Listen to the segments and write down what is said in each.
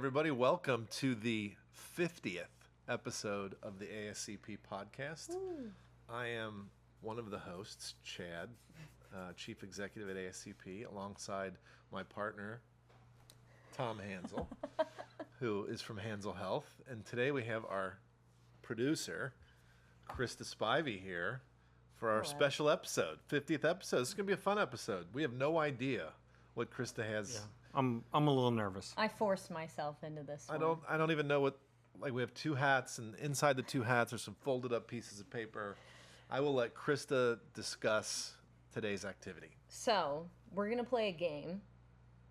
everybody. Welcome to the 50th episode of the ASCP podcast. Ooh. I am one of the hosts, Chad, Chief Executive at ASCP, alongside my partner, Tom Hansel, who is from Hansel Health. And today we have our producer, Krista Spivey, here for our special episode, 50th episode. This is going to be a fun episode. We have no idea what Krista has. Yeah. I'm a little nervous. I forced myself into this one. I don't even know what, like, we have two hats, and inside the two hats are some folded up pieces of paper. I will let Krista discuss today's activity. So we're gonna play a game,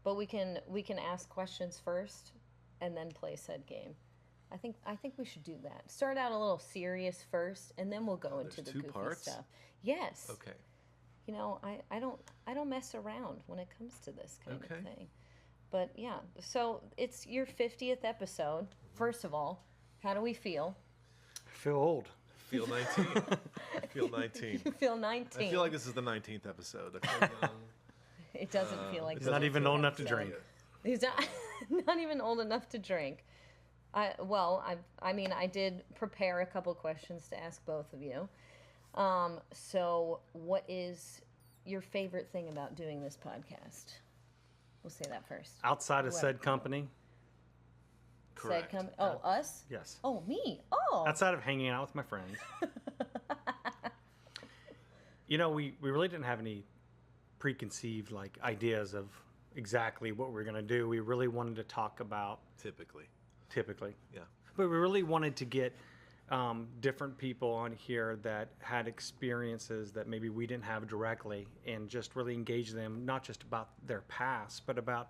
but we can ask questions first and then play said game. I think we should do that. Start out a little serious first, and then we'll go into the goofy stuff. Yes. Okay. You know, I don't mess around when it comes to this kind of thing. But yeah, so it's your 50th episode. First of all, how do we feel? I feel old. I feel 19. I feel 19. You feel 19. I feel like this is the 19th episode. I feel young. It doesn't feel like He's not even old enough to drink. He's not even old enough to drink. I did prepare a couple questions to ask both of you. So what is your favorite thing about doing this podcast? We'll say that first. Outside of said company? Correct. Us? Yes. Oh, me? Oh. Outside of hanging out with my friends. You know, we really didn't have any preconceived ideas of exactly what we were going to do. We really wanted to talk about... Typically. Yeah. But we really wanted to get different people on here that had experiences that maybe we didn't have directly, and just really engage them, not just about their past, but about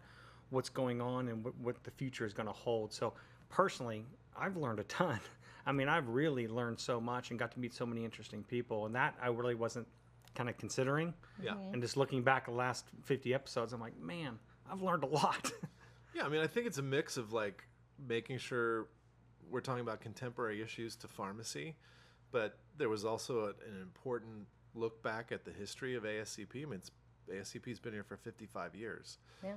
what's going on and what the future is going to hold. So personally, I've learned a ton. I mean, I've really learned so much and got to meet so many interesting people, and that I really wasn't kind of considering. Yeah. And just looking back at the last 50 episodes, I'm like, man, I've learned a lot. Yeah, I mean, I think it's a mix of making sure we're talking about contemporary issues to pharmacy, but there was also an important look back at the history of ASCP. I mean, ASCP's been here for 55 years. Yeah.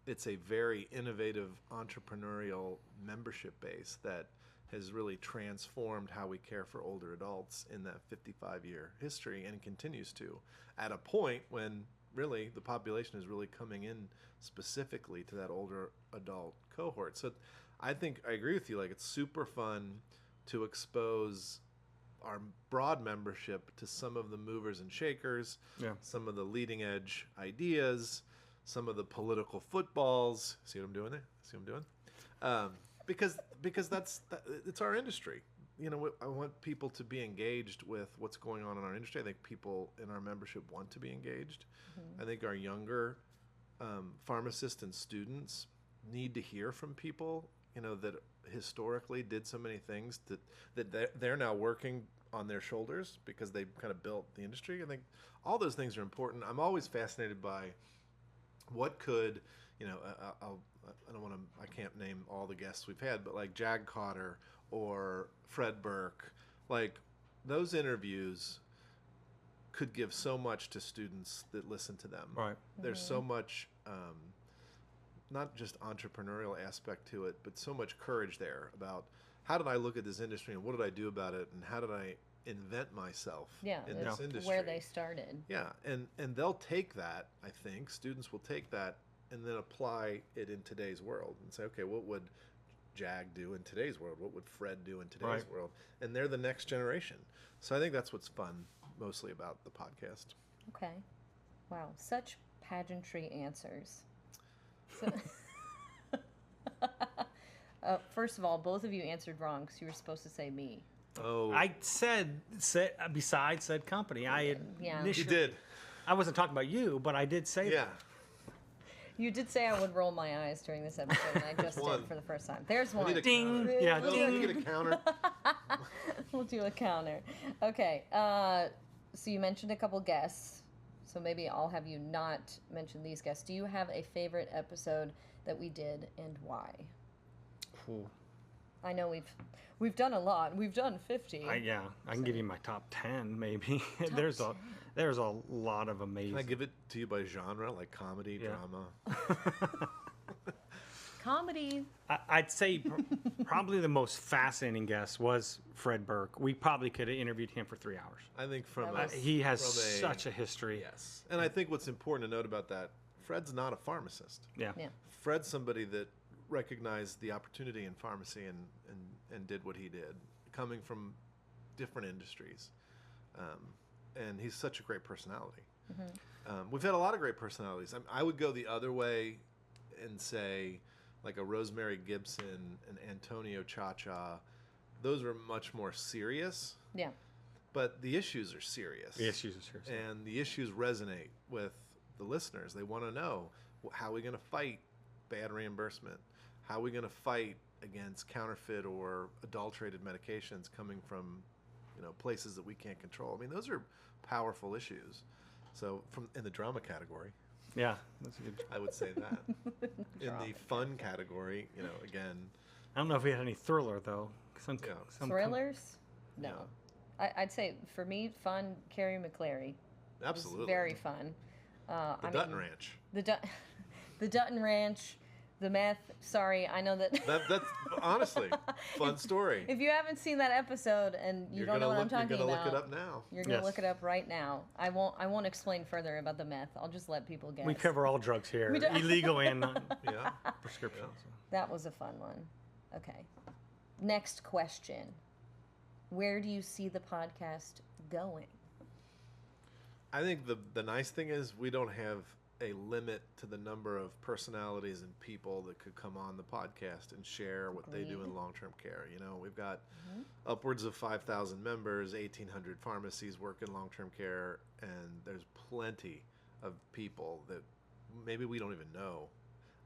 It's a very innovative entrepreneurial membership base that has really transformed how we care for older adults in that 55-year history, and continues to, at a point when really the population is really coming in specifically to that older adult cohort. So I think I agree with you. It's super fun to expose our broad membership to some of the movers and shakers, some of the leading edge ideas, some of the political footballs. See what I'm doing there? See what I'm doing? Because it's our industry. You know, I want people to be engaged with what's going on in our industry. I think people in our membership want to be engaged. Mm-hmm. I think our younger pharmacists and students need to hear from people, you know, that historically did so many things that they're now working on their shoulders because they kind of built the industry. I think all those things are important. I'm always fascinated by what could, you know, I can't name all the guests we've had, but like Jag Cotter or Fred Burke, those interviews could give so much to students that listen to them. Right. There's so much, not just entrepreneurial aspect to it, but so much courage there about how did I look at this industry and what did I do about it, and how did I invent myself in this industry. Where they started. Yeah, and they'll take that, I think, students will take that and then apply it in today's world and say, okay, what would Jag do in today's world? What would Fred do in today's world? And they're the next generation. So I think that's what's fun mostly about the podcast. Okay. Wow, such pageantry answers. So, first of all, both of you answered wrong because you were supposed to say me. Oh, I said besides said company. I had You did. I wasn't talking about you, but I did say that. You did say I would roll my eyes during this episode, and I just did for the first time. There's one. Ding. Yeah, ding. You get a counter. We'll do a counter. Okay. So you mentioned a couple guests, so maybe I'll have you not mention these guests. Do you have a favorite episode that we did, and why? Ooh. I know we've done a lot. We've done 50. I can give you my top 10 maybe. There's a lot of amazing. Can I give it to you by genre, like comedy, drama? Comedy. I'd say probably the most fascinating guest was Fred Burke. We probably could have interviewed him for 3 hours. I think from He has such a history. Yes. And I think what's important to note about that, Fred's not a pharmacist. Yeah. Yeah. Fred's somebody that recognized the opportunity in pharmacy and did what he did, coming from different industries. And he's such a great personality. We've had a lot of great personalities. I would go the other way and say, like a Rosemary Gibson, an Antonio Chacha, those are much more serious. Yeah. But the issues are serious. The issues are serious. And the issues resonate with the listeners. They want to know, how are we going to fight bad reimbursement? How are we going to fight against counterfeit or adulterated medications coming from, places that we can't control? I mean, those are powerful issues. So in the drama category, Yeah, that's good. I would say that. In the fun category, again, I don't know if we had any thriller though. Some Thrillers? No. I'd say for me, fun. Carrie McClary. absolutely. Was very fun. The Dutton Ranch. The Dutton Ranch. The meth. Sorry, I know that. That's honestly fun story. If you haven't seen that episode and you don't know what I'm talking You're gonna about, look it up now. you're gonna Yes. look it up right now. I won't explain further about the meth. I'll just let people guess. We cover all drugs here, We do. illegal and non Yeah. prescriptions. That was a fun one. Okay. Next question. Where do you see the podcast going? I think the nice thing is we don't have a limit to the number of personalities and people that could come on the podcast and share what they do Agreed. in long-term care. We've got upwards of 5,000 members, 1,800 pharmacies work in long-term care, and there's plenty of people that maybe we don't even know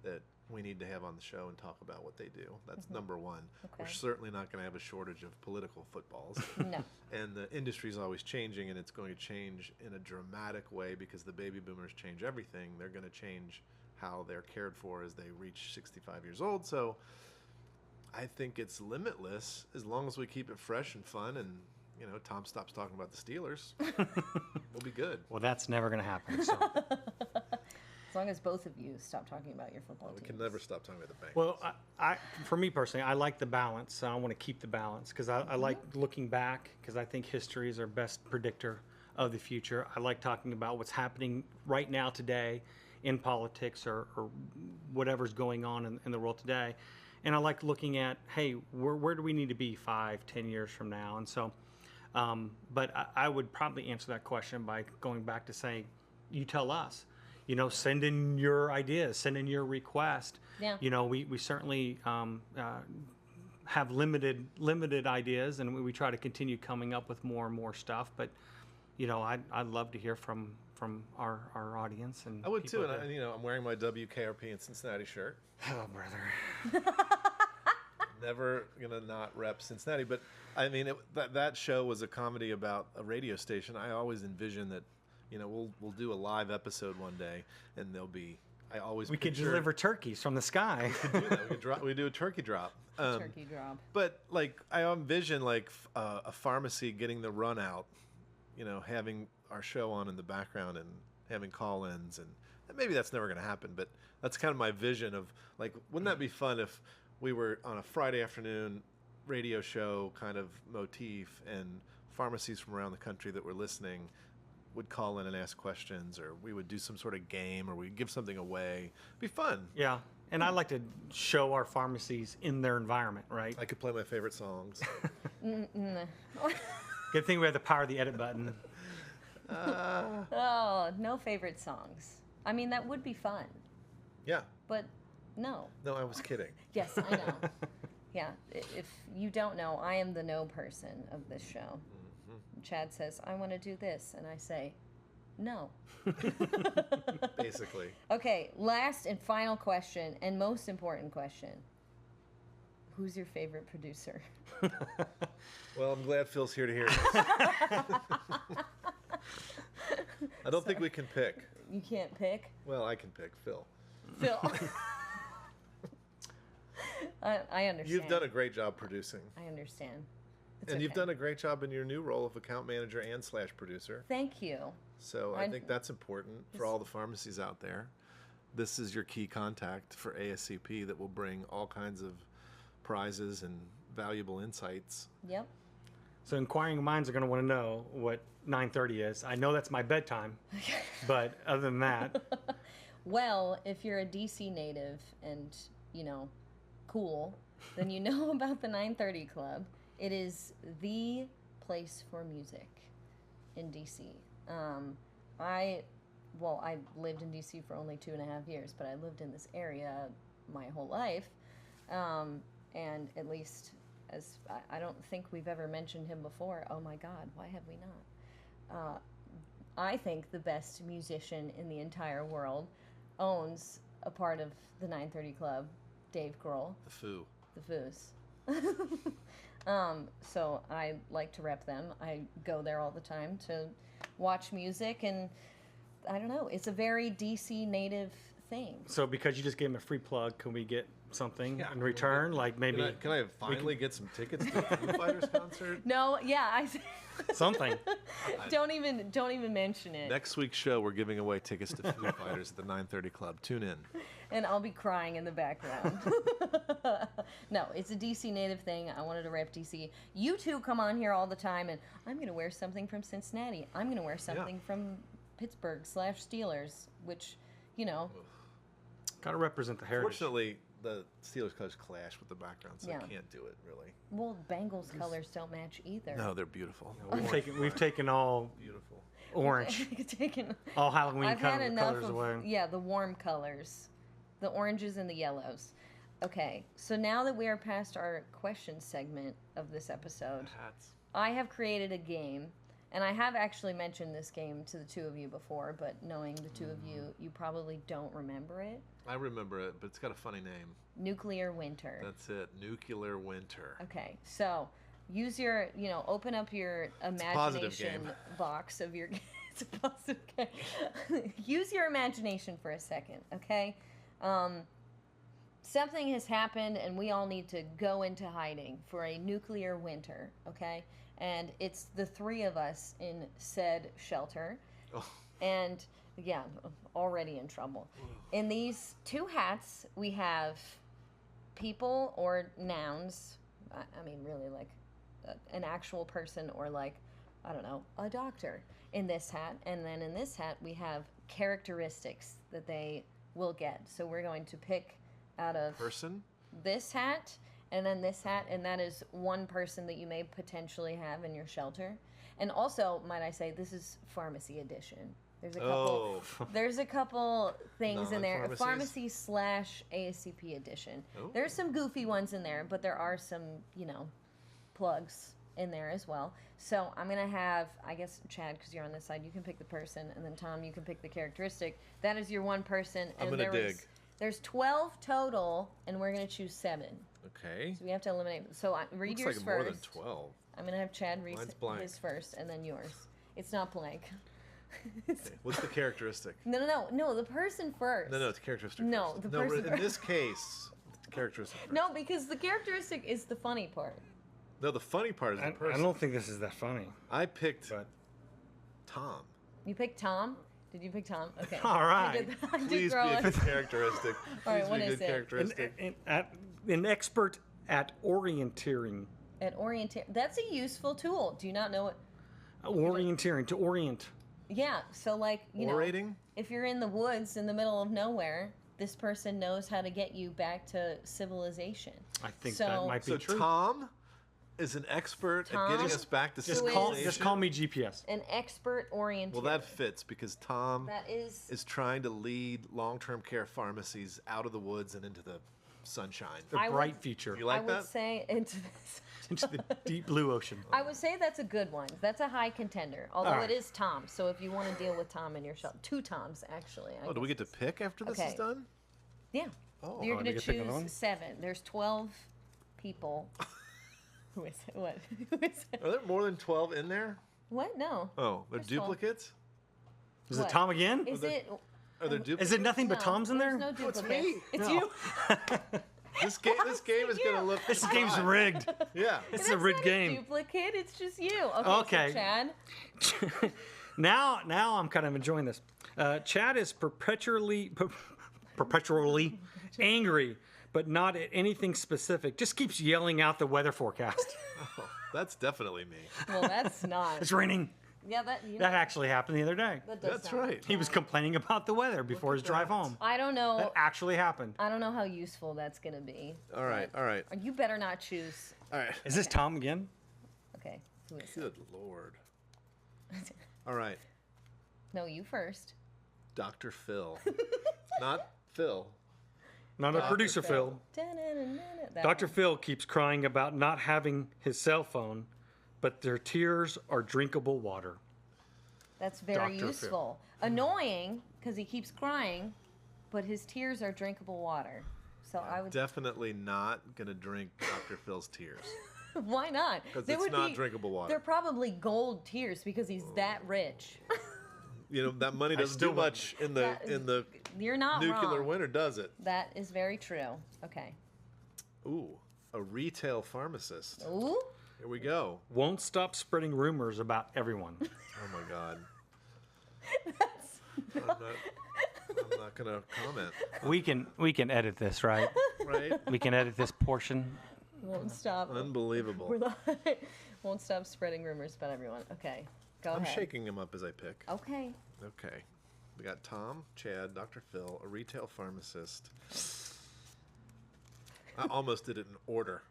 that we need to have on the show and talk about what they do. That's number one. Okay. We're certainly not going to have a shortage of political footballs. No. And the industry is always changing, and it's going to change in a dramatic way because the baby boomers change everything. They're going to change how they're cared for as they reach 65 years old. So I think it's limitless as long as we keep it fresh and fun and, Tom stops talking about the Steelers. We'll be good. Well, that's never going to happen. So. As long as both of you stop talking about your football We teams. can never stop talking about the Bengals. Well, for me personally, I like the balance. So I want to keep the balance because I like looking back because I think history is our best predictor of the future. I like talking about what's happening right now today in politics or whatever's going on in the world today. And I like looking at, hey, where do we need to be 5-10 years from now? And so, but I would probably answer that question by going back to saying, you tell us. Send in your ideas, send in your request. Yeah. We certainly have limited ideas, and we try to continue coming up with more and more stuff. But, I'd love to hear from our audience. And I would too, people and I'm wearing my WKRP in Cincinnati shirt. oh, brother. Never gonna not rep Cincinnati, but I mean that show was a comedy about a radio station. I always envision that. We'll do a live episode one day, and there'll be. We could deliver turkeys from the sky. We could do that. We do a turkey drop. Turkey drop. But I envision a pharmacy getting the run out, having our show on in the background and having call-ins, and maybe that's never going to happen. But that's kind of my vision of wouldn't that be fun if we were on a Friday afternoon radio show kind of motif, and pharmacies from around the country that were listening would call in and ask questions, or we would do some sort of game, or we'd give something away. It'd be fun. Yeah, and I like to show our pharmacies in their environment, right? I could play my favorite songs. Good thing we have the power of the edit button. Oh, no favorite songs. I mean, that would be fun, Yeah. but no. No, I was kidding. Yes, I know. Yeah, if you don't know, I am the no person of this show. Chad says, I want to do this, and I say, no. Basically. Okay, last and final question, and most important question. Who's your favorite producer? Well, I'm glad Phil's here to hear this. I don't think we can pick. You can't pick? Well, I can pick Phil. Phil. I understand. You've done a great job producing. I understand. And you've okay. done a great job in your new role of account manager and /producer. Thank you. So I think that's important for all the pharmacies out there. this is your key contact for ASCP that will bring all kinds of prizes and valuable insights. Yep. So inquiring minds are going to want to know what 9:30 is. I know that's my bedtime, but other than that, Well, if you're a DC native and, cool, then you know about the 9:30 Club. It is the place for music in DC. I lived in DC for only 2.5 years, but I lived in this area my whole life. And at least I don't think we've ever mentioned him before. Oh my God, why have we not? I think the best musician in the entire world owns a part of the 9:30 Club, Dave Grohl. The Foos. So I like to rep them. I go there all the time to watch music, and I don't know, it's a very DC native thing. so because you just gave him a free plug, can we get something in return? Like maybe Can I finally get some tickets to the Foo Fighters concert? No, yeah, something. don't even mention it. Next week's show, we're giving away tickets to Foo Fighters at the 9:30 Club. Tune in. And I'll be crying in the background. No, it's a DC native thing. I wanted to rep DC. You two come on here all the time, and I'm going to wear something from Cincinnati. I'm going to wear something from Pittsburgh/Steelers, which, Got to represent the heritage. Fortunately, the Steelers colors clash with the background, so Yeah. I can't do it, really. well, Bengals colors don't match either. No, they're beautiful. We've taken all Beautiful. orange, Taken. all Halloween I've had enough colors of away. the warm colors, the oranges and the yellows. Okay, so now that we are past our question segment of this episode, Hats. I have created a game, and I have actually mentioned this game to the two of you before, but knowing the two of you, you probably don't remember it. I remember it, but it's got a funny name. Nuclear Winter. That's it. Nuclear Winter. Okay, so use your, open up your positive imagination game. box of your. It's a positive game. Use your imagination for a second, okay? Something has happened, and we all need to go into hiding for a nuclear winter, okay? And it's the three of us in said shelter, Oh. and yeah, already in trouble. In these two hats, we have people or nouns. I mean, really, like an actual person or like, I don't know, a doctor in this hat. And then in this hat, we have characteristics that they will get. So we're going to pick out of Person? this hat and then this hat, and that is one person that you may potentially have in your shelter. And also, might I say, this is pharmacy edition. There's a couple things in there. Non-pharmacies? Pharmacy/ASCP edition. Oh. There's some goofy ones in there, but there are some, plugs in there as well. So I'm going to have, I guess, Chad, because you're on this side, you can pick the person, and then Tom, you can pick the characteristic. That is your one person. I'm And going to dig. There's 12 total, and we're going to choose 7. Okay. So we have to eliminate. So read Looks yours like first. more than 12. I'm going to have Chad read Mine's blank. his first, and then yours. It's not blank. Okay. What's the characteristic? No, the person first. No, it's characteristic. No, first. the person In first. this case, the characteristic. First. No, because the characteristic is the funny part. No, the funny part is the person. I don't think this is that funny. I picked But Tom. You picked Tom? Did you pick Tom? Okay. All right. I did Please be throw a it. good characteristic. All right, Please what be a is good it? characteristic. An expert at orienteering. At orienteering. That's a useful tool. Do you not know it? Orienteering, to orient. Yeah. So, like, Orating? if you're in the woods in the middle of nowhere, this person knows how to get you back to civilization. I think So- that might be So true. Tom is an expert Tom at getting us back to just civilization. call me GPS. An expert orienteer. Well, that fits because Tom That is trying to lead long-term care pharmacies out of the woods and into the sunshine. The I would- bright future You like I would that? say into this. into the deep blue ocean. I would say that's a good one. That's a high contender. Although All right. it is Tom, so if you want to deal with Tom in your show, 2 Toms actually. Oh, do we get to pick after this is Okay. done? Yeah. Oh. You're Oh, going do to we get to pick another choose one? 7. There's 12 people. Who is it? What? Who is it? Are there more than 12 in there? What? No. Oh, they're There's 12. duplicates? Is it What? Tom again? Is it? Are there duplicates? Is it nothing but No, Toms in there? there's no it's duplicates. me. It's No. you. This game is going to look This game's fun. rigged. Yeah. It's That's a rigged not game. A duplicate. It's just you. Okay. Okay. So Chad. now I'm kind of enjoying this. Chad is perpetually angry, but not at anything specific. Just keeps yelling out the weather forecast. Oh, that's definitely me. Well, that's not. It's raining. Yeah, that That actually happened the other day. that does That's sound right. like He was Chad. complaining about the weather before his drive that. home. I don't know. That actually happened. I don't know how useful that's gonna be. All right, all right, You better not choose. all right. Is this Tom again? Okay. Who is it? Good Lord. All right, No, you first. Dr. Phil. Not Phil. Not a producer, Phil. Da-na-na-na-na. That Dr. one. Phil keeps crying about not having his cell phone, but their tears are drinkable water. That's very Dr. Phil. useful. Annoying because he keeps crying, but his tears are drinkable water. So I would. Definitely not going to drink Dr. Phil's tears. Why not? Because They it's would not be- drinkable water. They're probably gold tears because he's that rich. You know, that money doesn't still do much in the You're not nuclear wrong. winter, does it? That is very true. Okay. Ooh, a retail pharmacist. Ooh. Here we go. Won't stop spreading rumors about everyone. Oh my God. I'm not gonna comment. We can edit this, right? Right? We can edit this portion. Won't stop. Unbelievable. Won't stop spreading rumors about everyone. Okay. Go I'm ahead. shaking him up as I pick. Okay. Okay. We got Tom, Chad, Dr. Phil, a retail pharmacist. I almost did it in order.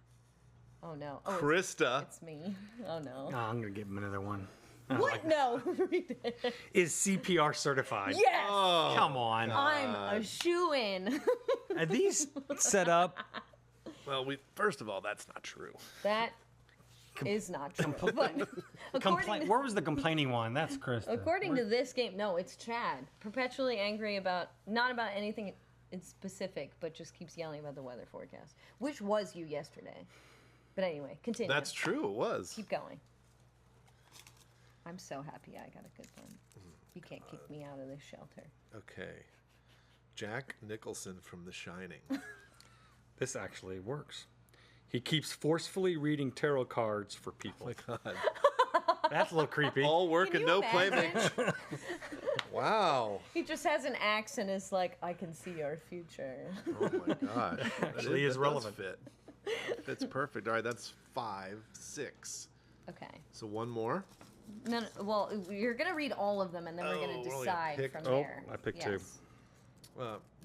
Oh no. Oh, Krista. it's me. Oh no. Oh, I'm gonna give him another one. What? No. Read it. Is CPR certified? Yes. Oh, Come on. I'm a shoo-in. Are these set up? well, first of all, that's not true. That is not true. But according, Where was the complaining one? That's Krista. according to this game, no, it's Chad. Perpetually angry about, not about anything in specific, but just keeps yelling about the weather forecast, which was you yesterday. But anyway, continue. That's true. It was. Keep going. I'm so happy I got a good one. You can't kick me out of this shelter. Okay. Jack Nicholson from The Shining. This actually works. He keeps forcefully reading tarot cards for people. God. That's a little creepy. All work Can and you no play imagine? makes. Wow. He just has an axe and is like, I can see our future. Oh my God. Actually is that does relevant. Fit. Fits perfect. All right, that's 5, 6. Okay. So one more. No, well, you're gonna read all of them, and then we're Oh, gonna we're only gonna decide pick- from Oh, there. I picked two. Yes.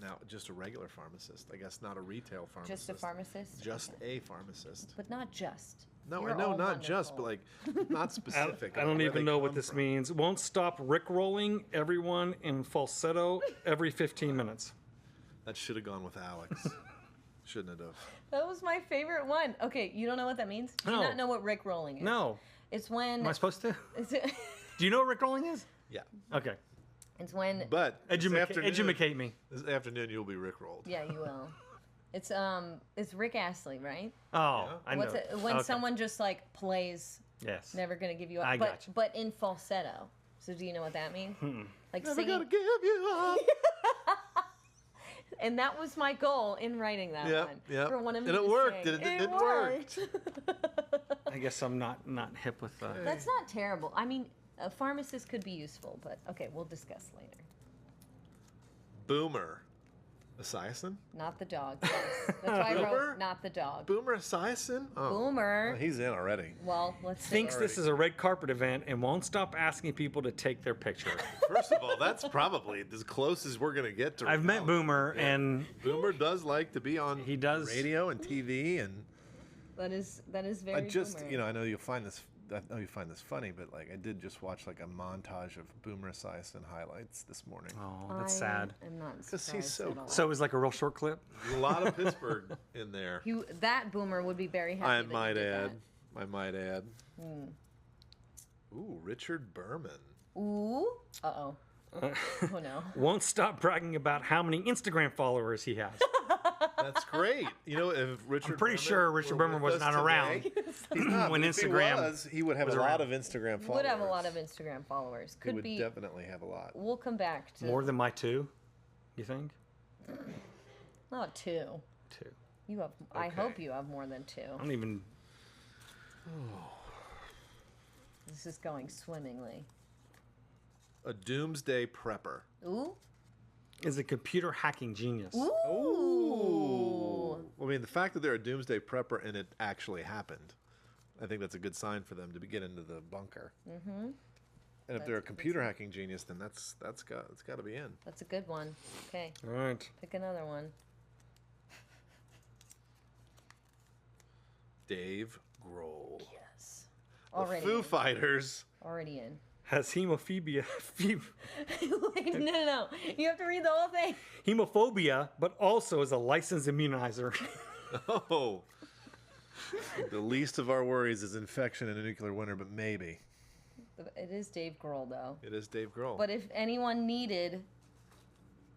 Now, just a regular pharmacist. I guess not a retail pharmacist. Just a pharmacist. Just Okay. a pharmacist. But not just. No, You're I know, all not just, but wonderful. like, not specific. I about don't where even they know what come this from. means. Won't stop rickrolling everyone in falsetto every 15 minutes. That should have gone with Alex. Shouldn't it have? That was my favorite one. Okay, you don't know what that means? Do you No. not know what Rick rolling is? No. It's when. Am I supposed to? It's, Do you know what rickrolling is? Yeah. Okay. it's when. But this afternoon, Educate me. this afternoon you'll be rickrolled. Yeah, you will. It's Rick Astley, right? Oh, I know. What's it, when Okay. someone just like plays, Yes. never gonna give you up, I but gotcha. but in falsetto. So do you know what that means? Like Never singing. gonna give you up. And that was my goal in writing that Yep, one. yep. For one of And me it to worked. sing. It worked. I guess I'm not hip with That's not terrible. I mean, a pharmacist could be useful, but okay, we'll discuss later. Boomer Esiason? Not the dog. Yes. That's why I Boomer? wrote not the dog. Boomer Esiason? Oh, Boomer. well, he's in already. Well, let's see. Thinks this is a red carpet event and won't stop asking people to take their picture. First of all, that's probably as close as we're gonna get to. I've met reality. Boomer and Boomer does like to be on. He does. radio and TV, and That is very. I just Boomer. I know you'll find this. I know you find this funny, but like I did just watch like a montage of Boomer Esiason highlights this morning. oh, that's I sad. am not Because surprised he's so at all. So it was like a real short clip. A lot of Pittsburgh in there. That Boomer would be very happy. I that you might did add. I might add. Ooh, Richard Berman. That. Ooh. Uh-oh. Oh no. Won't stop bragging about how many Instagram followers he has. That's great. You know, if Richard. I'm pretty Berman sure Richard were Berman with was us not around today, he's not, when but if Instagram he was, he would have was a lot around. of Instagram followers. Would have a lot of Instagram followers. He Could would be. definitely have a lot. We'll come back to. More than my two, you think? Not two. Two. You have. I Okay. hope you have more than two. I don't even. This is going swimmingly. A doomsday prepper. Ooh. is a computer hacking genius. Ooh. I mean, the fact that they're a doomsday prepper and it actually happened, I think that's a good sign for them to get into the bunker. Mm-hmm. And if they're a computer hacking genius, then it's got to be in. That's a good one. Okay. All right. Pick another one. Dave Grohl. Yes. The Already Foo in. Fighters. Already in. Has hemophobia, Wait, no. You have to read the whole thing. hemophobia, but also is a licensed immunizer. Oh. The least of our worries is infection and a nuclear winter, but maybe. It is Dave Grohl, though. It is Dave Grohl. But if anyone needed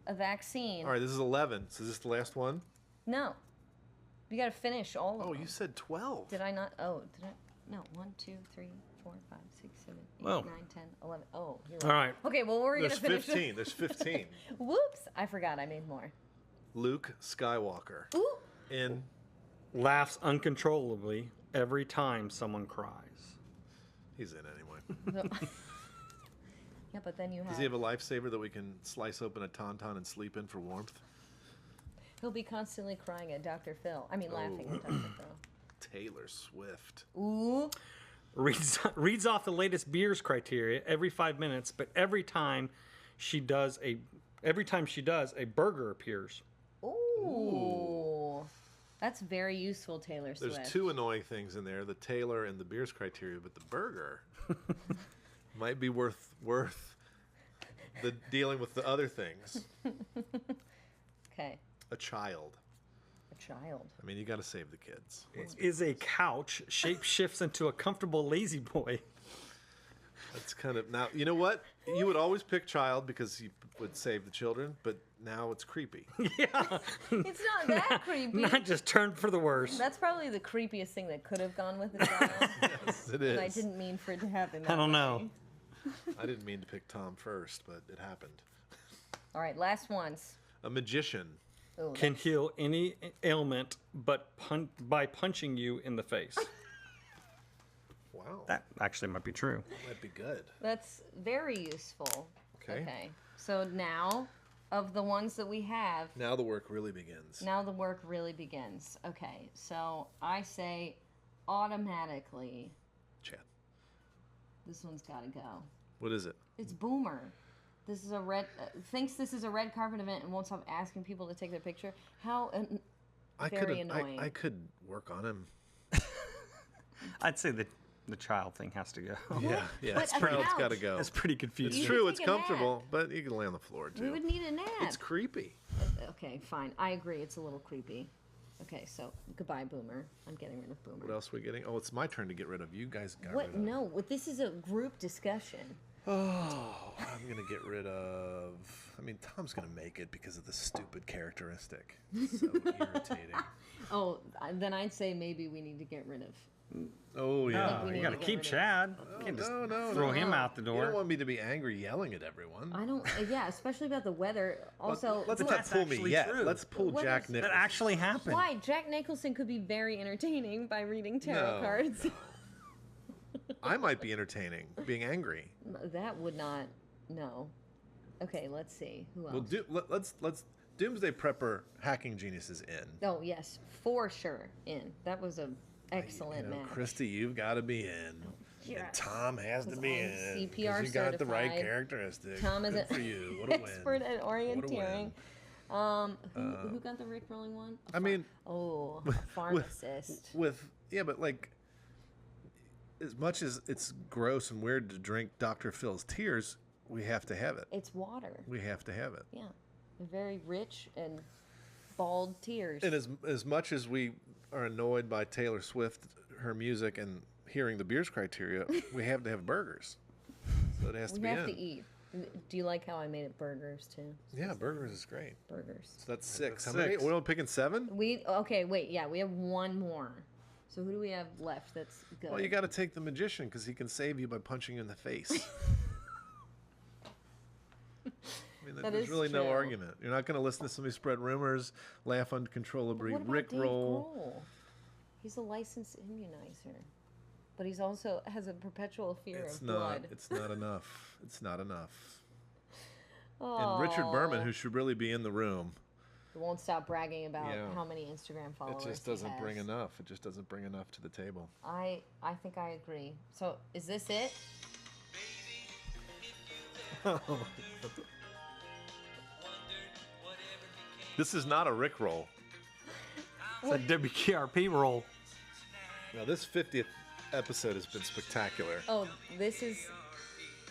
a vaccine, All right, this is 11. So is this the last one? no. You got to finish all of Oh, them. you said 12. Did I not? Oh, did I? No. 1, 2, 3, 4, 5, 6, 7, 8, Well. 9, 10, 11. Oh, you're All right. right. Okay, well, we're going There's to finish. 15. There's 15. Whoops. I forgot I made more. Luke Skywalker. Ooh. In. Laughs uncontrollably every time someone cries. He's in anyway. Yeah, but then you have. Does he have a lifesaver that we can slice open a tauntaun and sleep in for warmth? He'll be constantly crying at Dr. Phil. I mean, laughing at Dr. Phil. Taylor Swift. Ooh. Reads off the latest beers criteria every 5 minutes, but every time she does, a burger appears. Ooh. That's very useful, Taylor Swift. There's two annoying things in there: the Taylor and the beers criteria, but the burger might be worth the dealing with the other things. Okay. A child. A child. I mean, you got to save the kids. Is a couch shape shifts into a comfortable lazy boy. That's kind of now. You know what? You would always pick child because you would save the children, but now it's creepy. Yeah. It's not that creepy. Not just turned for the worse. That's probably the creepiest thing that could have gone with the child. Yes, it is. And I didn't mean for it to happen. I don't know. I didn't mean to pick Tom first, but it happened. All right, last ones. A magician. Ooh, Can heal any ailment but by punching you in the face. Wow. That actually might be true. might be good. that's very useful. Okay. So now, of the ones that we have, Now the work really begins. now the work really begins. Okay, so I say automatically, Chad. this one's got to go. What is it? It's Boomer. This is a thinks this is a red carpet event and won't stop asking people to take their picture. How very annoying. I could work on him. I'd say the child thing has to go. Yeah. But It's a child's couch. got to go. That's pretty confusing. It's You true. could It's take a nap. comfortable, but you can lay on the floor too. We would need a nap. It's creepy. Okay, fine. I agree. It's a little creepy. Okay, so goodbye, Boomer. I'm getting rid of Boomer. What else are we getting? Oh, it's my turn to get rid of. You guys got What? rid of. No, this is a group discussion. Oh, I'm gonna get rid of. I mean, Tom's gonna make it because of the stupid characteristic. So irritating. Oh, then I'd say maybe we need to get rid of. Oh yeah. we You need gotta to get keep rid of- Chad. You can't just No, throw him out the You don't door. want me to be angry yelling at everyone. I don't. Yeah, especially about the weather. Also, let's But not that's pull me actually yet. true. Let's pull What Jack is- Nicholson. That actually happened. why Jack Nicholson could be very entertaining by reading tarot No. cards. I might be entertaining, being angry. That would not. No. Okay, let's see who else. Let's Doomsday Prepper hacking genius is in. Oh yes, for sure in. That was a excellent match. Christy, you've got to be in. Yes. And Tom has to Because be I'm in. 'cause CPR you got the right certified. characteristics. Tom is Good an for you. What a win. expert at What a win. orienteering. Who got the Rick rolling one? I mean, Oh, a pharmacist. but like, as much as it's gross and weird to drink Dr. Phil's tears, we have to have it. It's water. We have to have it. Yeah. Very rich and bald tears. And as much as we are annoyed by Taylor Swift, her music, and hearing the beers criteria, we have to have burgers. So it has to we be have in. to eat. Do you like how I made it burgers too? Yeah, burgers is great. Burgers. So that's six. That's How many? six. We're only picking 7? Okay, wait, yeah, we have one more. So who do we have left that's good? Well, you got to take the magician because he can save you by punching you in the face. I mean, That there's is really no true. argument. You're not going to listen to somebody spread rumors, laugh uncontrollably, What about Rick Dave roll. Grohl? He's a licensed immunizer, but he's also has a perpetual fear It's of not. blood. It's not enough. It's not enough. And Richard Berman, who should really be in the room. Won't stop bragging about Yeah. how many Instagram followers It just he doesn't bring has. enough. It just doesn't bring enough to the table. I think I agree. So is this it? This is not a Rickroll. It's a WKRP roll. Now, this 50th episode has been spectacular. Oh, this is.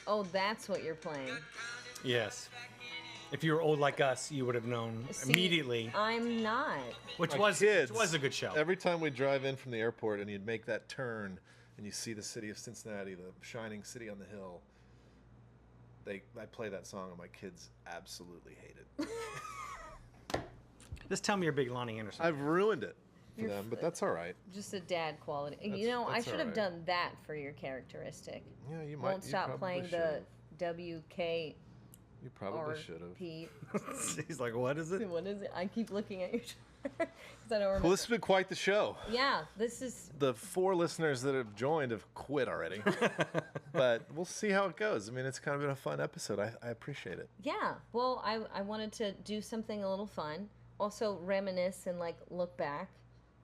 Oh, that's what you're playing. Yes. If you were old like us, you would have known See, immediately, I'm not. which My was kids, a good show. Every time we drive in from the airport and you'd make that turn and you see the city of Cincinnati, the shining city on the hill, I play that song and my kids absolutely hate it. Just tell me you're a big Lonnie Anderson. I've ruined it for You're them, but that's all right. Just a dad quality. That's- You know, I that's should have alright. done that for your characteristic. Yeah, you might. Won't you stop probably playing should've. the WK You probably should have. RP. He's like, what is it? What is it? I keep looking at you because I don't remember. Well, this has been quite the show. Yeah, this is. The 4 listeners that have joined have quit already. But we'll see how it goes. I mean, it's kind of been a fun episode. I appreciate it. Yeah. Well, I wanted to do something a little fun. Also reminisce and like look back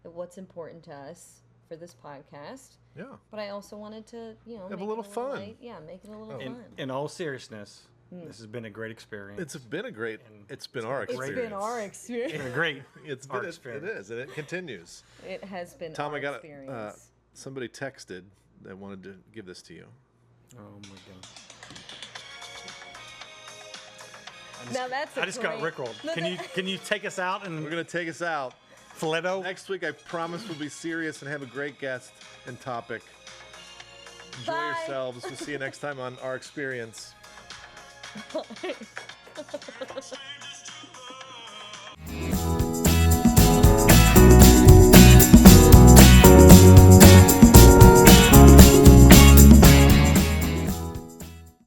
at what's important to us for this podcast. Yeah. But I also wanted to, Have make a little it fun. light. Yeah, make it a little In, fun. in all seriousness, this has been a great experience. It's been a great. And It's been our It's experience. been our experience. been a great. It's our been. It experience. is, and it continues. It has been Tom, our I got experience. somebody texted that wanted to give this to you. Oh my god. Now that's a I just got great- rickrolled. No, Can you take us out We're and gonna take us out. Filetto? Next week, I promise we'll be serious and have a great guest and topic. Enjoy Bye. yourselves. We'll see you next time on Our Experience. Bye.